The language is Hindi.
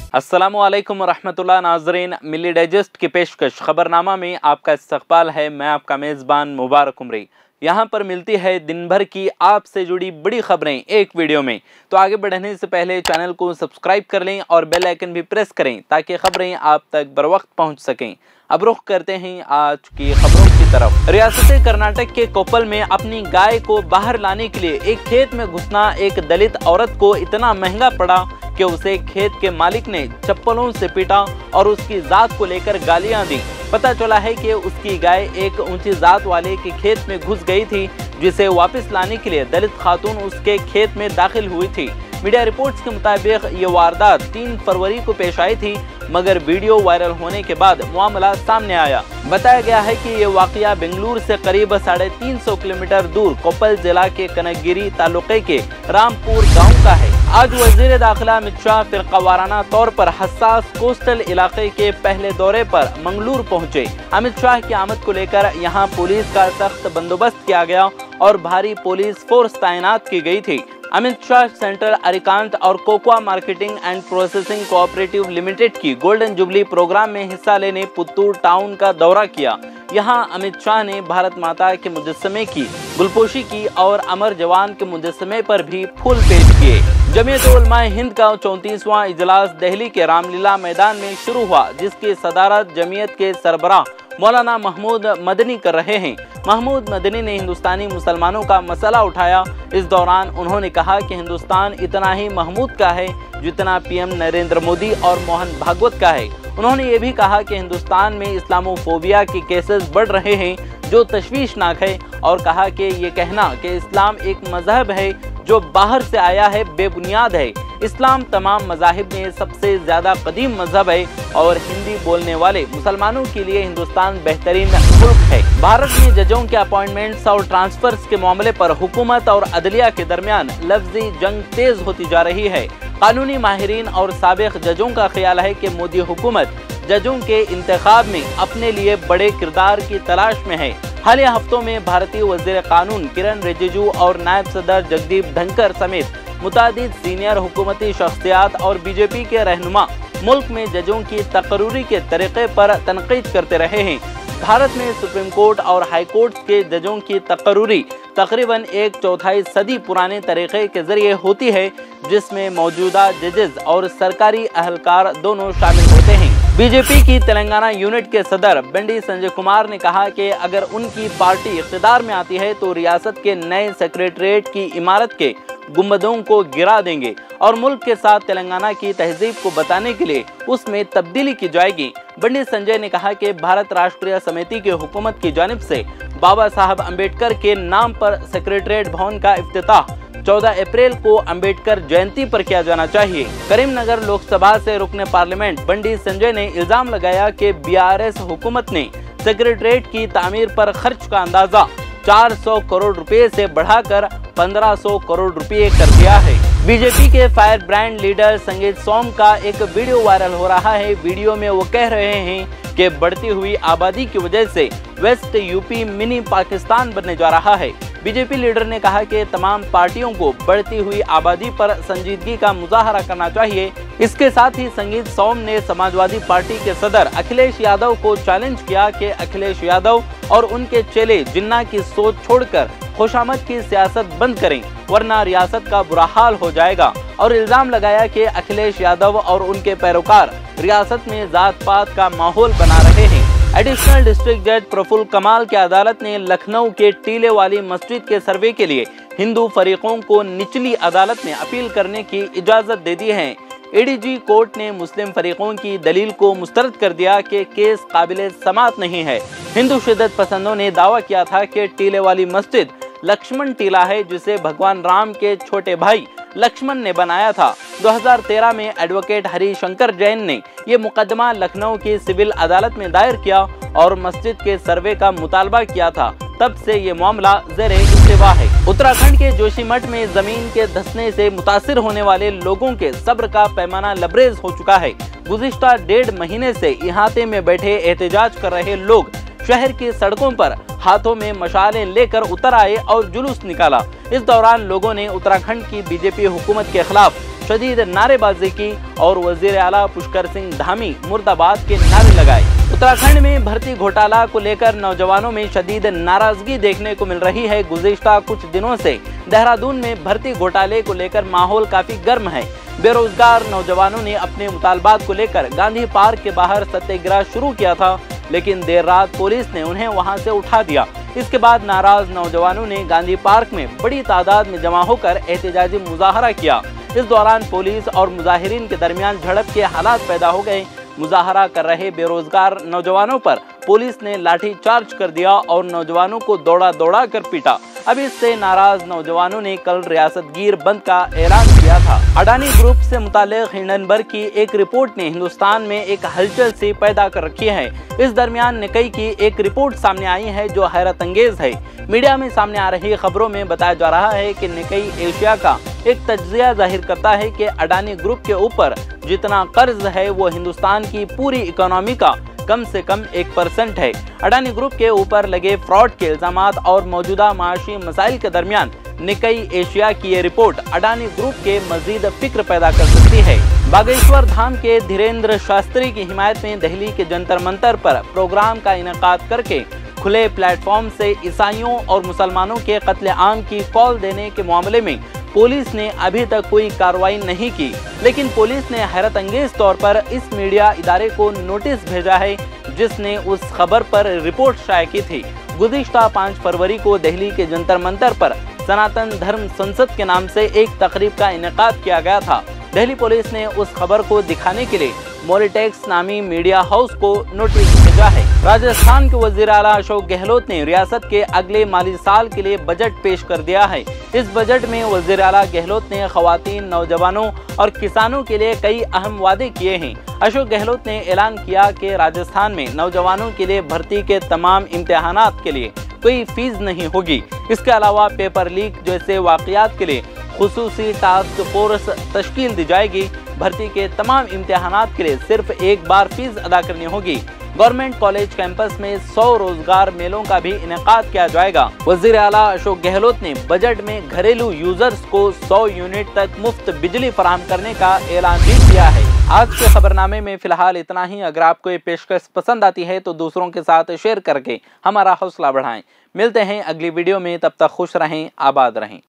अस्सलामुअलैकुम रहमतुल्लाह नाज़रीन, मिली डाइजेस्ट की पेशकश खबरनामा में आपका इस्तकबाल है। मैं आपका मेज़बान मुबारक उमरी। यहाँ पर मिलती है दिन भर की आपसे जुड़ी बड़ी खबरें एक वीडियो में। तो आगे बढ़ने से पहले चैनल को सब्सक्राइब कर लें और बेल आइकन भी प्रेस करें ताकि खबरें आप तक बर वक्त पहुँच सकें। अब रुख करते हैं आज की खबरों की तरफ। रियासत कर्नाटक के कोप्पल में अपनी गाय को बाहर लाने के लिए एक खेत में घुसना एक दलित औरत को इतना महंगा पड़ा कि उसे खेत के मालिक ने चप्पलों से पीटा और उसकी जात को लेकर गालियां दी। पता चला है कि उसकी गाय एक ऊंची जात वाले के खेत में घुस गई थी, जिसे वापस लाने के लिए दलित खातून उसके खेत में दाखिल हुई थी। मीडिया रिपोर्ट्स के मुताबिक ये वारदात 3 फरवरी को पेश आई थी, मगर वीडियो वायरल होने के बाद मामला सामने आया। बताया गया है कि ये वाकया बेंगलुरु से करीब 350 किलोमीटर दूर कोप्पल जिला के कनकगिरी तालुके के रामपुर गांव का है। आज वजीर दाखिला अमित शाह फिरकावाराना तौर पर हसास कोस्टल इलाके के पहले दौरे पर मंगलूर पहुंचे। अमित शाह की आमद को लेकर यहां पुलिस का सख्त बंदोबस्त किया गया और भारी पुलिस फोर्स तैनात की गई थी। अमित शाह सेंट्रल अरिकांत और cocoa marketing and processing cooperative limited की गोल्डन जुबली प्रोग्राम में हिस्सा लेने पुत्तूर टाउन का दौरा किया। यहां अमित शाह ने भारत माता के मुजस्समे की गुलपोशी की और अमर जवान के मुजस्समे पर भी फूल पेश किए। जमीयत-उल-उलमा-ए-हिंद का 34वां इजलास दिल्ली के रामलीला मैदान में शुरू हुआ, जिसकी सदारत जमीयत के सरबराह मौलाना महमूद मदनी कर रहे हैं। महमूद मदनी ने हिंदुस्तानी मुसलमानों का मसला उठाया। इस दौरान उन्होंने कहा कि हिंदुस्तान इतना ही महमूद का है जितना पीएम नरेंद्र मोदी और मोहन भागवत का है। उन्होंने ये भी कहा कि हिंदुस्तान में इस्लामोफोबिया के केसेस बढ़ रहे हैं, जो तशवीशनाक है, और कहा कि ये कहना कि इस्लाम एक मजहब है जो बाहर से आया है बेबुनियाद है। इस्लाम तमाम मज़ाहिब में सबसे ज़्यादा कदीम मजहब है और हिंदी बोलने वाले मुसलमानों के लिए हिंदुस्तान बेहतरीन मुल्क है। भारत में जजों के अपॉइंटमेंट्स और ट्रांसफर्स के मामले पर हुकूमत और अदलिया के दरमियान लफ्जी जंग तेज होती जा रही है। कानूनी माहिरीन और साबिक जजों का ख्याल है कि मोदी हुकूमत जजों के इंतखाब में अपने लिए बड़े किरदार की तलाश में है। हालिया हफ्तों में भारतीय वजीर कानून किरण रिजिजू और नायब सदर जगदीप धनखड़ समेत मुतादिद सीनियर हुकूमती शख्सियात और बीजेपी के रहनुमा मुल्क में जजों की तकर्री के तरीके पर तनकीद करते रहे हैं। भारत में सुप्रीम कोर्ट और हाई कोर्ट के जजों की तकर्री तकरीबन 1/4 सदी पुराने तरीके के जरिए होती है, जिसमें मौजूदा जजेस और सरकारी अहलकार दोनों शामिल होते हैं। बीजेपी की तेलंगाना यूनिट के सदर बंडी संजय कुमार ने कहा कि अगर उनकी पार्टी इख्तिदार में आती है तो रियासत के नए सेक्रेटरीट की इमारत के गुंबदों को गिरा देंगे और मुल्क के साथ तेलंगाना की तहजीब को बताने के लिए उसमें तब्दीली की जाएगी। बंडी संजय ने कहा कि भारत राष्ट्रीय समिति की हुकूमत की जानिब से बाबा साहब अम्बेडकर के नाम पर सेक्रेटरीट भवन का इफ्तिताह 14 अप्रैल को अम्बेडकर जयंती पर किया जाना चाहिए। करीमनगर लोकसभा से रुकने पार्लियामेंट बंडी संजय ने इल्जाम लगाया कि बीआरएस हुकूमत ने सेक्रेटरीट की तामीर पर खर्च का अंदाजा 400 करोड़ रुपए से बढ़ाकर 1500 करोड़ रुपए कर दिया है। बीजेपी के फायर ब्रांड लीडर संगीत सोम का एक वीडियो वायरल हो रहा है। वीडियो में वो कह रहे हैं कि बढ़ती हुई आबादी की वजह से वेस्ट यूपी मिनी पाकिस्तान बनने जा रहा है। बीजेपी लीडर ने कहा कि तमाम पार्टियों को बढ़ती हुई आबादी पर संजीदगी का मुजाहरा करना चाहिए। इसके साथ ही संगीत सोम ने समाजवादी पार्टी के सदर अखिलेश यादव को चैलेंज किया कि अखिलेश यादव और उनके चेले जिन्ना की सोच छोड़कर खुशामद की सियासत बंद करें, वरना रियासत का बुरा हाल हो जाएगा, और इल्जाम लगाया कि अखिलेश यादव और उनके पैरोकार रियासत में जात पात का माहौल बना रहे हैं। एडिशनल डिस्ट्रिक्ट जज प्रफुल्ल कमाल की अदालत ने लखनऊ के टीले वाली मस्जिद के सर्वे के लिए हिंदू फरीकों को निचली अदालत में अपील करने की इजाजत दे दी है। एडीजी कोर्ट ने मुस्लिम फरीकों की दलील को मुस्तरद कर दिया कि केस काबिले समात नहीं है। हिंदू शिद्दत पसंदों ने दावा किया था कि टीले वाली मस्जिद लक्ष्मण टीला है, जिसे भगवान राम के छोटे भाई लक्ष्मण ने बनाया था। 2013 में एडवोकेट हरिशंकर जैन ने ये मुकदमा लखनऊ की सिविल अदालत में दायर किया और मस्जिद के सर्वे का मुतालबा किया था। तब से ये मामला ज़ेर-ए-इंतबा है। उत्तराखंड के जोशीमठ में जमीन के धंसने से मुतासिर होने वाले लोगों के सब्र का पैमाना लबरेज हो चुका है। गुज़िश्ता 1.5 महीने से इहाते में बैठे एहतजाज कर रहे लोग शहर की सड़कों पर हाथों में मशालें लेकर उतर आए और जुलूस निकाला। इस दौरान लोगों ने उत्तराखंड की बीजेपी हुकूमत के खिलाफ शदीद नारेबाजी की और वजीर आला पुष्कर सिंह धामी मुर्दाबाद के नारे लगाए। उत्तराखंड में भर्ती घोटाला को लेकर नौजवानों में शदीद नाराजगी देखने को मिल रही है। गुज़िश्ता कुछ दिनों से देहरादून में भर्ती घोटाले को लेकर माहौल काफी गर्म है। बेरोजगार नौजवानों ने अपने मुतालबात को लेकर गांधी पार्क के बाहर सत्याग्रह शुरू किया था, लेकिन देर रात पुलिस ने उन्हें वहां से उठा दिया। इसके बाद नाराज नौजवानों ने गांधी पार्क में बड़ी तादाद में जमा होकर एहतजाजी मुजाहरा किया। इस दौरान पुलिस और मुजाहिरीन के दरमियान झड़प के हालात पैदा हो गए। मुजाहरा कर रहे बेरोजगार नौजवानों पर पुलिस ने लाठी चार्ज कर दिया और नौजवानों को दौड़ा दौड़ा कर पीटा। अब इससे नाराज नौजवानों ने कल रियासतगीर बंद का ऐलान किया था। अडानी ग्रुप से मुताल्लिक हिंडनबर्ग की एक रिपोर्ट ने हिंदुस्तान में एक हलचल सी पैदा कर रखी है। इस दरमियान निकई की एक रिपोर्ट सामने आई है जो हैरत अंगेज है। मीडिया में सामने आ रही खबरों में बताया जा रहा है कि निकई एशिया का एक तज्जिया जाहिर करता है कि अडानी ग्रुप के ऊपर जितना कर्ज है वो हिंदुस्तान की पूरी इकोनॉमी का कम से कम 1% है। अडानी ग्रुप के ऊपर लगे फ्रॉड के इल्जामात और मौजूदा माशी मसाइल के दरमियान निकई एशिया की ये रिपोर्ट अडानी ग्रुप के मजीद फिक्र पैदा कर सकती है। बागेश्वर धाम के धीरेन्द्र शास्त्री की हिमायत में दिल्ली के जंतर मंतर पर प्रोग्राम का इनेकाद करके खुले प्लेटफॉर्म से ईसाइयों और मुसलमानों के कत्ले आम की कॉल देने के मामले में पुलिस ने अभी तक कोई कार्रवाई नहीं की, लेकिन पुलिस ने हैरत अंगेज तौर पर इस मीडिया इदारे को नोटिस भेजा है जिसने उस खबर पर रिपोर्ट शाये की थी। गुज़िश्ता 5 फरवरी को दिल्ली के जंतर मंतर पर सनातन धर्म संसद के नाम से एक तकरीब का इनेकाद किया गया था। दिल्ली पुलिस ने उस खबर को दिखाने के लिए मोरिटेक्स नामी मीडिया हाउस को नोटिस भेजा है। राजस्थान के वजीर आला अशोक गहलोत ने रियासत के अगले माली साल के लिए बजट पेश कर दिया है। इस बजट में वजीर आला गहलोत ने खवातीन, नौजवानों और किसानों के लिए कई अहम वादे किए हैं। अशोक गहलोत ने ऐलान किया कि राजस्थान में नौजवानों के लिए भर्ती के तमाम इम्तिहानात के लिए कोई फीस नहीं होगी। इसके अलावा पेपर लीक जैसे वाकयात के लिए खुसूसी टास्क फोर्स तश्कील दी जाएगी। भर्ती के तमाम इम्तिहानात के लिए सिर्फ एक बार फीस अदा करनी होगी। गवर्नमेंट कॉलेज कैंपस में 100 रोजगार मेलों का भी इनेकाद किया जाएगा। वजीर आला अशोक गहलोत ने बजट में घरेलू यूजर्स को 100 यूनिट तक मुफ्त बिजली फराहम करने का ऐलान भी किया है। आज के खबरनामे में फिलहाल इतना ही। अगर आपको ये पेशकश पसंद आती है तो दूसरों के साथ शेयर करके हमारा हौसला बढ़ाएं। मिलते हैं अगली वीडियो में, तब तक खुश रहें, आबाद रहें।